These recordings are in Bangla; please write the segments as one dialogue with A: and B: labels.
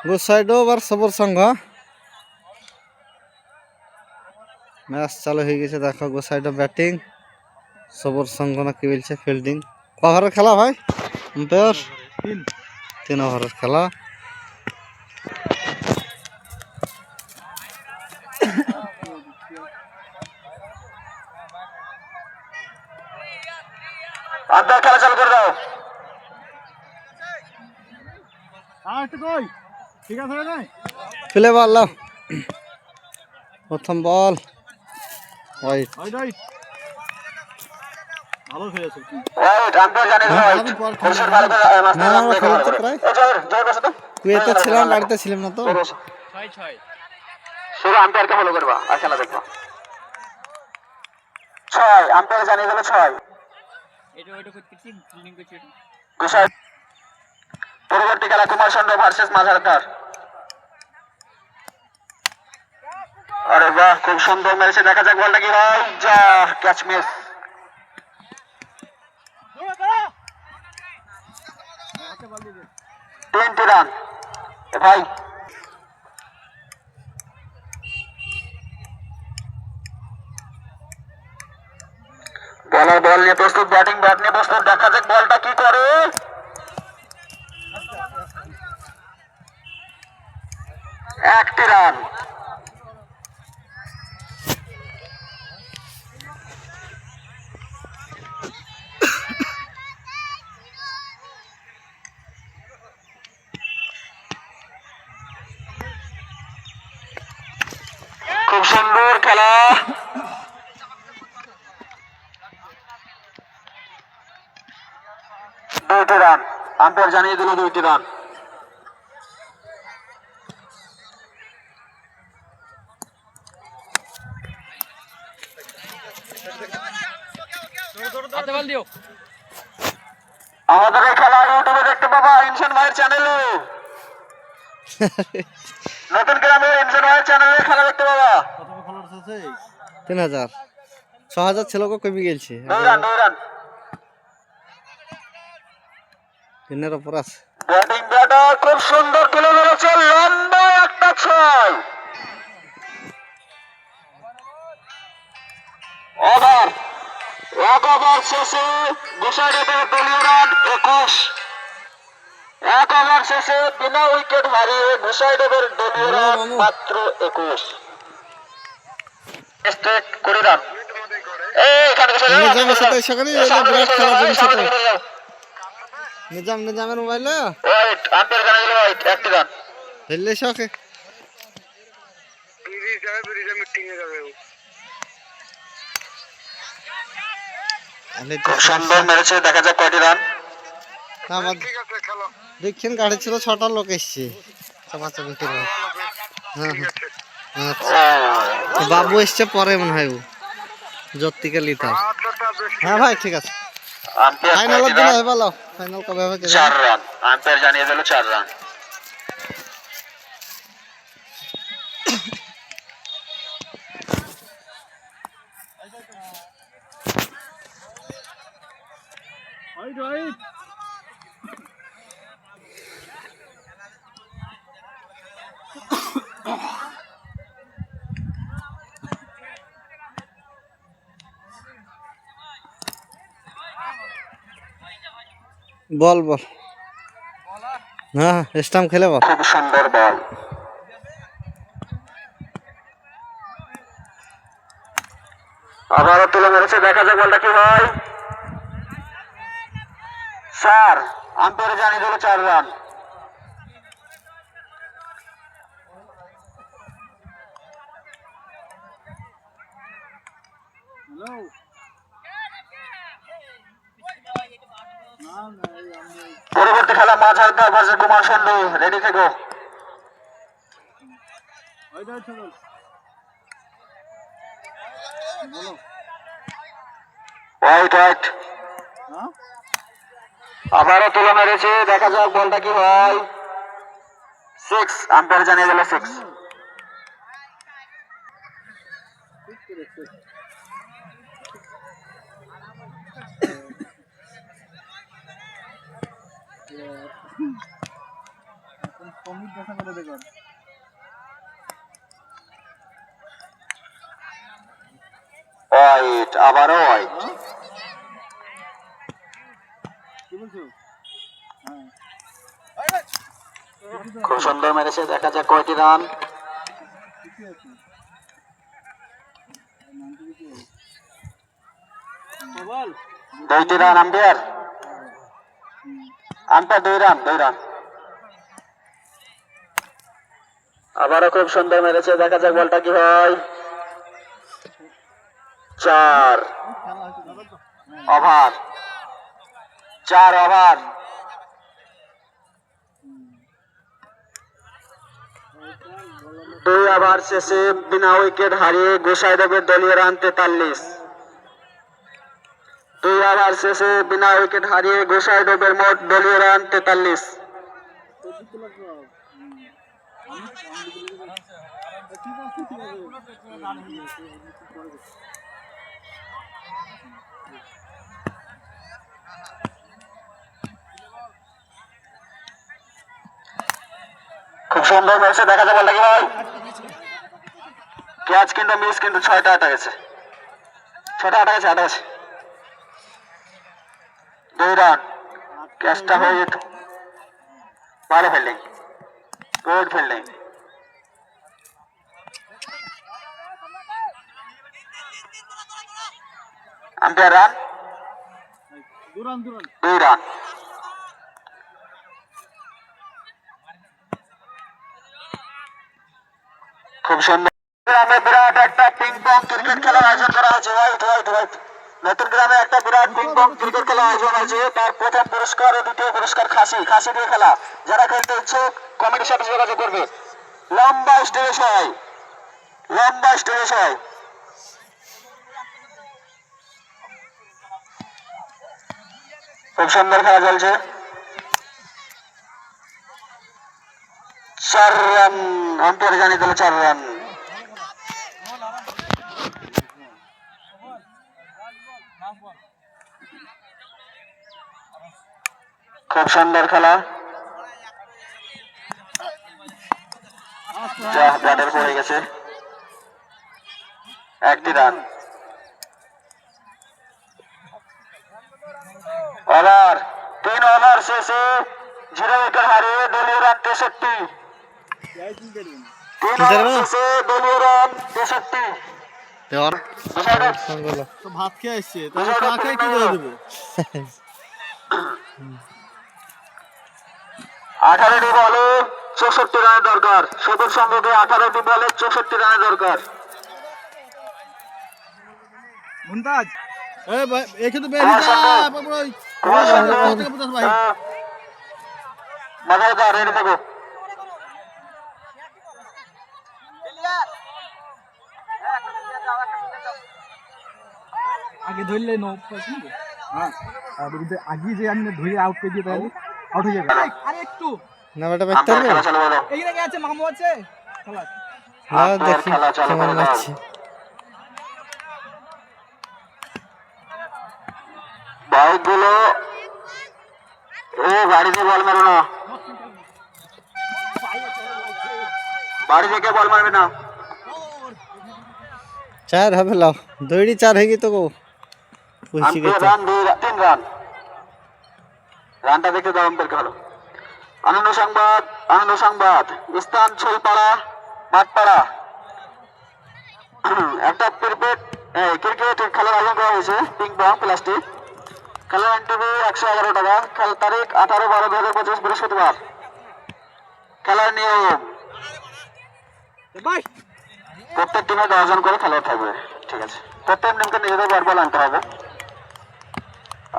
A: গোসাইডো আবার সবর সংঘ ম্যাচ চালু হয়ে গেছে। দেখো গোসাইডো ব্যাটিং, সবর সংঘ না কি বলছে ফিল্ডিং। ক ওভারের খেলা ভাই? 3 ওভারের খেলা।
B: খেলা চালু করে দাও।
A: ঠিক আছে ফেলে বল লাও। প্রথম বল ওয়াইড। ভালো খেলেছে। কুয়েতে ছিলাম, বাড়িতে ছিলাম না তো।
B: শুধু আম্পায়ারকে ফলো করবা আর খেলা দেখবা। 6 আম্পায়ার জানিয়ে দিল 6। পরবর্তী খেলা কুমার চন্দ্র ভার্সেস মাঝারকার। আরে বাহ, খুব সুন্দর মেরেছে। দেখা যাক বলটা কি হয়। যা ক্যাচ মিস। 20 রান ভাই। বলার বল নিয়ে প্রস্তুত, ব্যাটিং ব্যাট নিয়ে প্রস্তুত। দেখা যাক বলটা কি করে। 1 রান। খুব সুন্দর খেলা। 2 রান। আম্পায়ার জানিয়ে দিল 2 রান। আমাদের এই খেলা ইউটিউবে দেখতে পাবা, ইনসান ভাইয়ের চ্যানেলে। নতুন গ্রামের ইনসান ভাইয়ের চ্যানেলে খেলা দেখতে পাবা।
A: 3000 6000 ছিল কমে গেছে।
B: 2 রান 2 রান।
A: 3-এর উপর আছে।
B: ব্যাটিং ব্যাটার খুব সুন্দর তুলে ধরেছে। লম্বা একটা 6 ওভার। 1 ওভার শেষে গোসাইডের দলীয় রান 21। 1 ওভার শেষে বিনা উইকেট হারিয়ে গোসাইডের দলীয় রান মাত্র 21। 20 রান।
A: নিজামের সাথে সকালে বিরাট খেলা জমছে তো। নিজামের মোবাইলে
B: ওয়াইট আম্পায়ার জানা দিল ওয়াইট 1 রান।
A: হেললে শখে
B: খুব সুন্দর মেরেছে। দেখা যাক কয়টি রান।
A: দেখছেন গাড়ি ছিল 6টা লোক এসছে। বাবু এসছে পরে মনে হয় জ্যোতিকে লিতাম। হ্যাঁ ভাই ঠিক আছে। ফাইনালের দিন হয় ভালো। ফাইনাল কবে হবে?
B: 4 রান। আম্পায়ার জানিয়ে দিল 4 রান।
A: বল বল। হ্যাঁ স্টাম্প খেলে বল।
B: খুব সুন্দর বল। আবারও তুলে মেরেছে। দেখা যাক বলটা কি হয়। 4 আম্পায়ার জানিয়ে দিল 4 রান। পরবর্তী খেলা মাঝারকার ভার্সেস কুমার চন্দ্র। রেডি থেকো। Wait wait. আবারও তুলে মেরেছে। দেখা যাক বলটা কি হয়। 6 আম্পায়ার জানিয়ে দিল 6। ওয়াইট, আবারও ওয়াইট। খুব সুন্দর মেরেছে, দেখা যাক কয়টি রান। 2টি রান। Umpire 2 run, 2 run. আবারও খুব সুন্দর মেরেছে, দেখা যাক বলটা কি হয়। 4 ওভার, 4 ওভার। 2 ওভার শেষে বিনা উইকেট হারিয়ে গোসাইদেবের দলীয় রান 43। 2 ওভার শেষে বিনা উইকেট হারিয়ে গোসাইদেবের মোট দলীয় রান 43। খুব সুন্দর মেরেছে, দেখা যাক বলটা কি হয়। ক্যাচ কিন্তু মিস, কিন্তু 6টা আটা গেছে, 6টা আটা গেছে, 2 রান। ক্যাচটা হয়ে যেত। ভালো fielding, good fielding. Umpire run 2 run. খুব সুন্দর। গ্রামে বিরাট একটা পিং পং ক্রিকেট খেলার আয়োজন করা হয়েছে। White white white. নতুন গ্রামে একটা বিরাট পিং পং ক্রিকেট খেলার আয়োজন হয়েছে। তার প্রথম পুরস্কার ও দ্বিতীয় পুরস্কার খাসি, খাসি দিয়ে খেলা। যারা খেলতে ইচ্ছুক কমিটির সাথে যোগাযোগ করবে। লম্বা স্টেজ হয়, লম্বা স্টেজ হয়। খুব সুন্দর খেলা চলছে। 4 রান, আম্পায়ার জানিয়ে দিল 4 রান। খুব সুন্দর খেলা। ব্যাটার পড়ে গেছে, 1টি রান। ওভার 3 ওভার শেষে 0 উইকেট হারিয়ে দলীয় রান 63। 3 ওভার শেষে দলীয় রান 63।
A: ভাত খেয়ে আসছে, তাহলে চা খেয়ে কি করে দেবে?
B: 18টি বলে 64 রানের দরকার। সদর সম্পর্কে 18টি বলে 64 রানের দরকার।
A: মুমতাজ এ ভাই একে তো বেরি যা বাবুই ভাই
B: মাথায় দা রেডি থাকো।
A: আগে ধরলে নো হ্যাঁ আর আগে যে আমি ধরে আউট করে দিয়ে তাহলে আউট হয়ে যাবে। আরে একটু না বেটা বাইতে পারবে এইখানে কি আছে মামু আছে খালাস হ্যাঁ দেখি কেমন লাগছে।
B: বাইকগুলো বাড়িতে বল মারো না, বাড়ি থেকে বল মারবে না।
A: 4 হবে লাও দৌড়ি 4 হয়ে গই তো কো পুষি গেছে।
B: Run 3 run. রানটা দেখে দাও আমাদের ভালো। আনন্দ সংবাদ, আনন্দ সংবাদ। স্থান ছলপাড়া মাঠপাড়া। একটা ক্রিকেট খেলার আয়োজন করা হয়েছে। পিং পং প্লাস্টিক খেলার এন্ট্রি 111 টাকা। খেলার তারিখ 18/12/2025 বৃহস্পতিবার। খেলার নিয়ম প্রত্যেক টিমে 10 জন করে খেলোয়াড় থাকবে। ঠিক আছে, প্রত্যেক টিমকে নিজেদের ব্যাট বল আনতে হবে।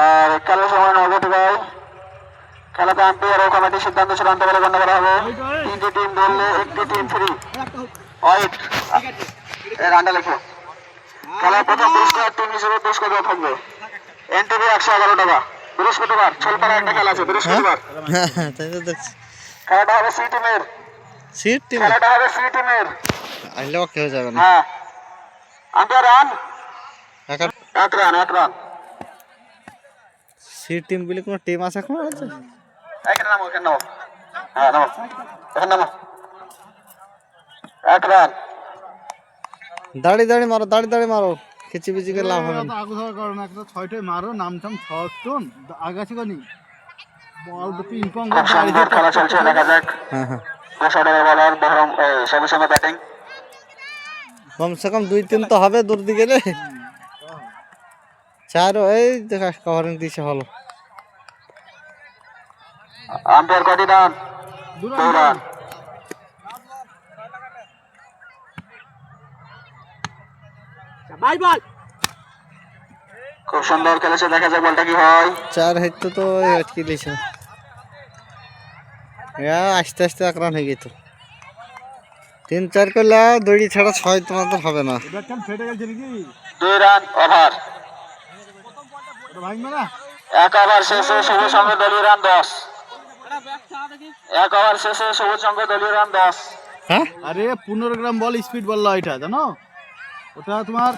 B: আর খেলার সময় নগদ ভাই। খেলাতে আম্পায়ার ও কমিটির সিদ্ধান্ত চূড়ান্ত বলে গণ্য করা হবে। 3টি টিম ধরলে 1টি টিম ফ্রি। ওয়াইট এই রানটা লেখো। খেলার প্রথম পুরস্কার টিম হিসেবে পুরস্কার দেওয়া থাকবে। এন্ট্রি 111 টাকা। বৃহস্পতিবার ছলপাড়া একটা খেলা আছে বৃহস্পতিবার।
A: তাই তো দেখছি
B: খেলাটা হবে সি টিমের।
A: সিট টিম
B: খেলাটা হবে সি টিমের।
A: আইলে ওকে হয়ে যাবে না।
B: হ্যাঁ আম্পায়ার রান
A: এক
B: 1 রান।
A: সিট টিম বলে কোন টিম আছে এখন আছে?
B: এখানে নামো, এখানে নামো। হ্যাঁ নামো, এখন নামো। 1 রান।
C: দাঁড়ি দাঁড়ি মারো, দাঁড়ি দাঁড়ি মারো, খিচিবিচি করে লাভ হবে না।
A: আগু ধরা করো না, একটা 6টাই মারো, নামটাম ছটন আগাছি কনি বল তো পিং পং
B: খুব সুন্দর খেলা চলছে, দেখা যাক।
C: হ্যাঁ হ্যাঁ,
B: গোসাইডোবের বলার বহরম সবুজ সঙ্গে ব্যাটিং।
C: কমসে কম 2-3 তো হবে দূর দিকে গেলে। 4 এই দেখা কভারিং দিছে হলো।
B: আম্পায়ার কটি রান? 2 রান।
A: বাই বল।
B: খুব সুন্দর খেলেছে, দেখা যাক বলটা কি হয়।
C: 4 হইতো তো আটকে দিছে। আস্তে আস্তে 1 রান হয়ে গেছে। 3-4 করলে দড়ি ছাড়া 6 তোমাদের হবে না।
A: এটা কেন ফেটে গেছে নাকি?
B: 2 রান ওভার।
A: এটা ভাঙবে না?
B: 1 ওভার শেষে সবুজ সঙ্গে দলীয় রান 10। 1 ওভার শেষে সবুজ সঙ্গে দলীয় রান 10।
C: হ্যাঁ,
A: আরে 15 গ্রাম বল স্পিড বল এটা জানো, ওটা তোমার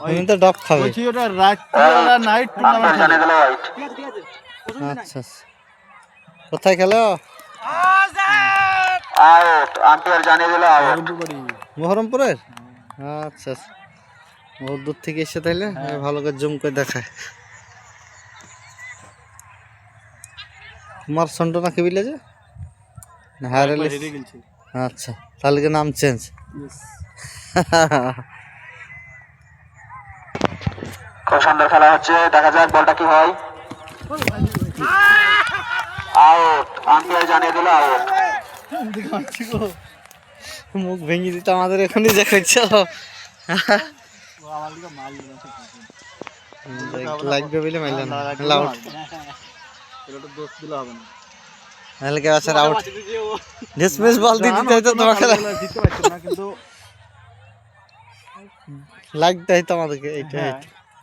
C: আমি তো ডব খাবে।
A: বলছি ওটা রাত্রিবেলা নাইট
B: আম্পায়ার
A: টুর্নামেন্ট
B: জানিয়ে দিল হোয়াইট।
C: আচ্ছা, কোথায় খেলো?
B: আউট, আম্পায়ার জানিয়ে দিল আউট।
C: বহরমপুরের? আচ্ছা, বহুত দূর থেকে এসে তাইলে ভালো করে জুম করে দেখায়। কুমার সন্ডো নাকি বিলে যে হারেলে। আচ্ছা, তাহলে কি নাম চেঞ্জ?
B: খুব সুন্দর খেলা হচ্ছে, দেখা যাক বলটা কি হয়। আউট, আম্পায়ার জানিয়ে দিল আউট।
C: মুখ ভেঙে দিতে আমাদের এখনই দেখাচ্ছ। লাগবে বলে মাইলেন আউট। নাহলে কে আছে আউট? ডিসমিস বল দিতে হইতো তোমাকে, লাগতে হইতো আমাদেরকে। এইটা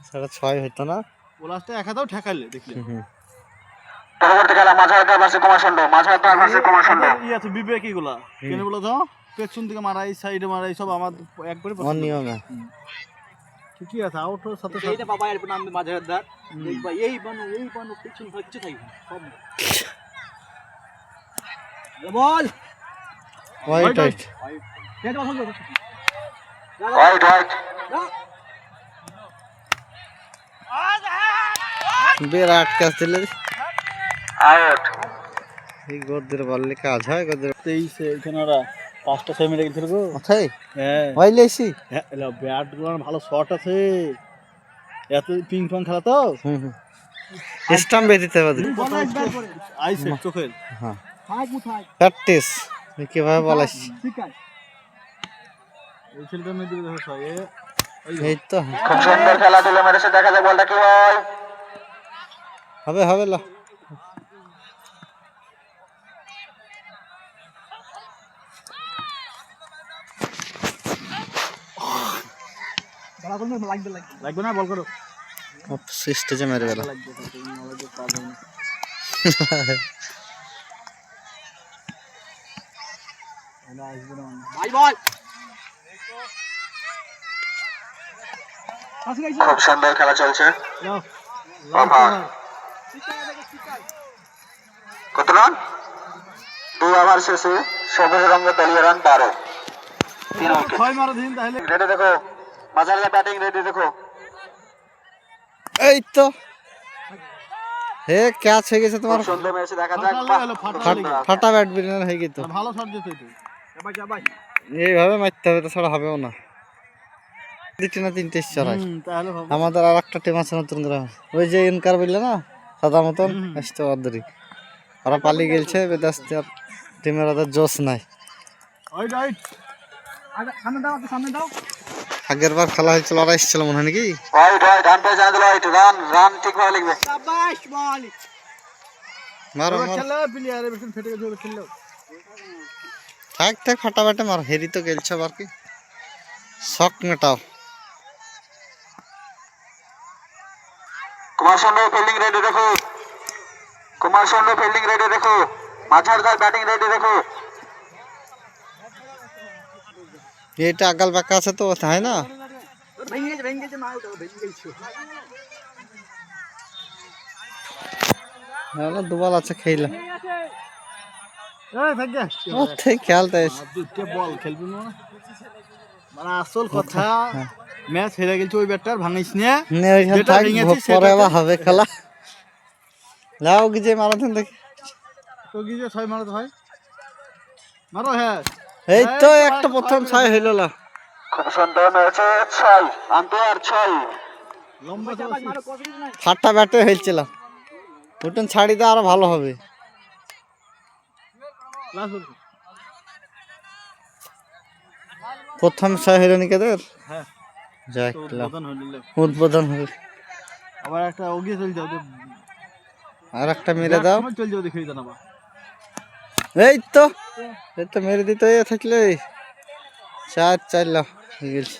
C: সাড়ে 6 হইতো না।
A: লাস্টে এক হাতাও ঠেকাইলে দেখলে।
B: পরবর্তী খেলা মাঝহারদার ভার্সেস কুমার সন্ডো। মাঝহারদার ভার্সেস কুমার সন্ডো।
A: ই আছে বিবেক, এগুলা কেন বলো তো, পেছন থেকে মারাই, সাইডে মারাই, সব আমার একবারে
C: অনিয়মে
A: ঠিকই আছে। আউট হওয়ার সাথে সাথে এইটা বাবা এর নাম মাঝহারদার দেখবা, এই বানু পেছন হচ্ছে তাই সব বল।
C: হোয়াইট হোয়াইট
A: এটা বল।
B: White white.
C: বিরাট ক্যাচ দিলে।
B: আউট।
C: এই গদ্দের বললে কাজ হয়। গদ্দের
A: 23 এখানে ওরা 5টা 6 মিনিট গেছিল গো।
C: কোথায়?
A: হ্যাঁ
C: ওইলেছি।
A: হ্যাঁ, এলা ব্যাট গুলো ভালো শট আছে, এত পিং পং খেলা তো।
C: স্টাম্প দিতে হবে।
A: আইছে চোখের।
C: হ্যাঁ, প্র্যাকটিস কিভাবে বলাস।
A: ঠিক আছে, এই ছেলেটা মেয়ে দিবে দেখো সব
C: এই তো
B: খুব সুন্দর খেলা দিল মেরেছে, দেখা যাক বলটা কি হয়।
C: হবে হবে লা।
A: লাগবে না, বল করো।
C: স্টেজে মেরে গেল।
B: খুব সুন্দর খেলা চলছে। ওভার। কত রান? 2 ওভার শেষে সবুজ রঙের দলীয় রান 12। 3 উইকেট।
A: ছয় মারো দিন তাহলে।
B: রেডি দেখো, মাঝারদার ব্যাটিং রেডি দেখো।
C: এই তো হে ক্যাচ হয়ে গেছে তোমার।
B: খুব সুন্দর মেরেছে, দেখা যাক।
C: ফাটা ব্যাট বিনার হয়ে গেছে।
A: ভালো শট দিতে এটা।
C: এইভাবে মারতে হবে, তাছাড়া হবে না। 2টা না 3টে চড়াই।
A: তাহলে হবে।
C: আমাদের আর একটা টিম আছে নতুন করে, ওই যে ইনকার বললে না সাদা মতন আসতে অর্ধরি, ওরা পালিয়ে গেছে। বেদাস্তে টিমের ওদের জোশ নাই।
A: সামনে দাও।
C: আগের বার খেলা হয়েছিল, ওরা এসেছিল মনে হয় নাকি।
B: হোয়াইট হোয়াইট, রান পেয়ে জানা দিল হোয়াইট। রান রান ঠিকভাবে লিখবে।
A: শাবাশ বল।
C: মারো মারো,
A: খেলা প্লেয়ার বেশন ফেটে গেছে, ওরা খেললো।
C: থাক থাক, ফাটা ব্যাটে মার। হেরি তো গেলছে আবার কি, শক মেটাও।
B: কুমার সন্ডো ফিল্ডিং রেডি দেখো। কুমার সন্ডো ফিল্ডিং রেডি দেখো। মাঝারদার ব্যাটিং রেডি দেখো।
C: এইটা আগাল বাঁকা আছে তো, হয় না।
A: ভেঙে গেছে না, ওটা ভেঙে গেছে।
C: দুবাল আছে খেলা। ঠিক খেলতে
A: দুইটা বল খেলবি না মানে আসল কথা ম্যাচ হেরে গেছে ওই ব্যাটটার ভাঙিস না
C: ওইখানে
A: যেটা
C: থাক
A: ভেঙেছি
C: পরে
A: সেটাতে-
C: আবার হবে খেলা লাও কি যে মারাথন দেখি
A: তো কি যে 6 মারতে হয় মারো হ্যাঁ
C: এই তো একটা প্রথম 6 হইল না
B: খুব সুন্দর হয়েছে 6 আম্পায়ার 6
A: লম্বা
C: ফাটা ব্যাটে হয়েছিল ওটন ছাড়ি দে আরো ভালো হবে প্রথম 6 হইল নি কেদের
A: হ্যাঁ
C: যাক
A: বদন হইল
C: উদ্বোধন হবে
A: আবার একটা ওগিয়ে চল যাও
C: আর একটা মেরে দাও
A: চল যাও দেখিয়ে দাও না
C: এই তো মেরে দিতে থাকলে 4 লাখ হয়ে গেছে